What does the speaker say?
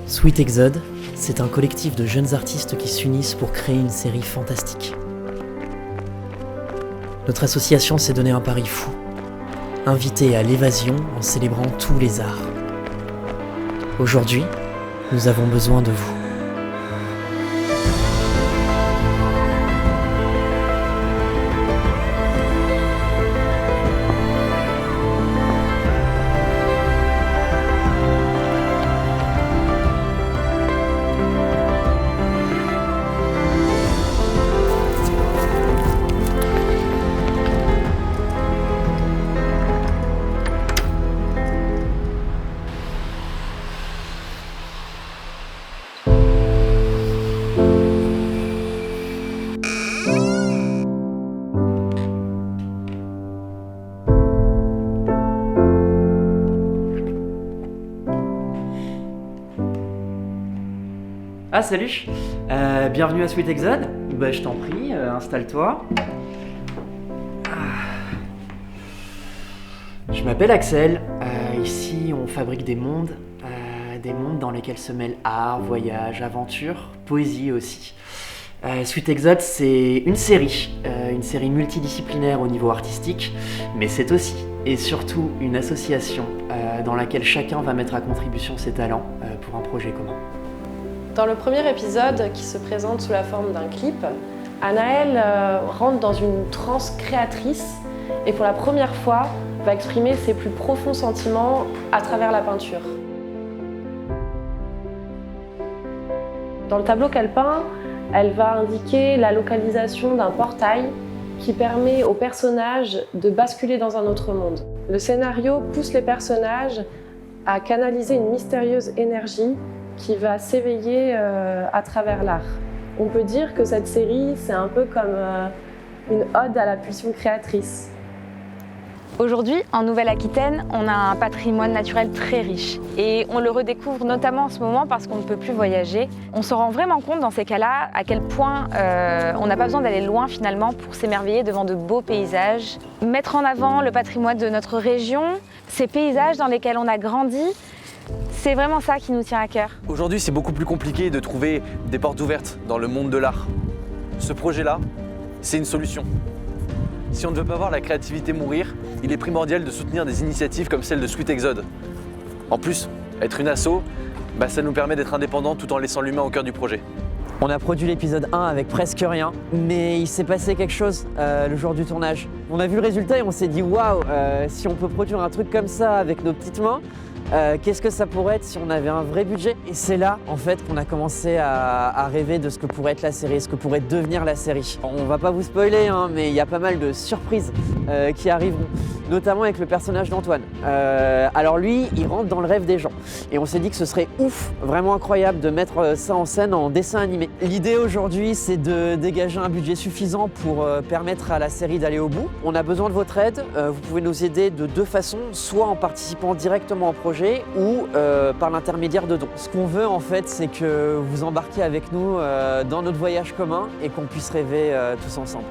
Sweet Exode, c'est un collectif de jeunes artistes qui s'unissent pour créer une série fantastique. Notre association s'est donné un pari fou, inviter à l'évasion en célébrant tous les arts. Aujourd'hui, nous avons besoin de vous. Ah salut, bienvenue à Sweet Exode. Bah je t'en prie, installe-toi. Je m'appelle Axel, ici on fabrique des mondes dans lesquels se mêlent art, voyage, aventure, poésie aussi. Sweet Exode c'est une série multidisciplinaire au niveau artistique, mais c'est aussi et surtout une association dans laquelle chacun va mettre à contribution ses talents pour un projet commun. Dans le premier épisode, qui se présente sous la forme d'un clip, Anaëlle rentre dans une transe créatrice et pour la première fois va exprimer ses plus profonds sentiments à travers la peinture. Dans le tableau qu'elle peint, elle va indiquer la localisation d'un portail qui permet aux personnages de basculer dans un autre monde. Le scénario pousse les personnages à canaliser une mystérieuse énergie qui va s'éveiller à travers l'art. On peut dire que cette série, c'est un peu comme une ode à la pulsion créatrice. Aujourd'hui, en Nouvelle-Aquitaine, on a un patrimoine naturel très riche et on le redécouvre notamment en ce moment parce qu'on ne peut plus voyager. On se rend vraiment compte dans ces cas-là à quel point on n'a pas besoin d'aller loin finalement pour s'émerveiller devant de beaux paysages. Mettre en avant le patrimoine de notre région, ces paysages dans lesquels on a grandi, c'est vraiment ça qui nous tient à cœur. Aujourd'hui, c'est beaucoup plus compliqué de trouver des portes ouvertes dans le monde de l'art. Ce projet-là, c'est une solution. Si on ne veut pas voir la créativité mourir, il est primordial de soutenir des initiatives comme celle de Sweet Exode. En plus, être une asso, ça nous permet d'être indépendants tout en laissant l'humain au cœur du projet. On a produit l'épisode 1 avec presque rien, mais il s'est passé quelque chose le jour du tournage. On a vu le résultat et on s'est dit waouh, si on peut produire un truc comme ça avec nos petites mains, qu'est-ce que ça pourrait être si on avait un vrai budget? Et c'est là en fait qu'on a commencé à rêver de ce que pourrait être la série, ce que pourrait devenir la série. On va pas vous spoiler, mais il y a pas mal de surprises qui arriveront, notamment avec le personnage d'Antoine. Alors lui, il rentre dans le rêve des gens. Et on s'est dit que ce serait ouf, vraiment incroyable de mettre ça en scène en dessin animé. L'idée aujourd'hui, c'est de dégager un budget suffisant pour permettre à la série d'aller au bout. On a besoin de votre aide. Vous pouvez nous aider de deux façons, soit en participant directement au projet ou par l'intermédiaire de dons. Ce qu'on veut en fait, c'est que vous embarquiez avec nous dans notre voyage commun et qu'on puisse rêver tous ensemble.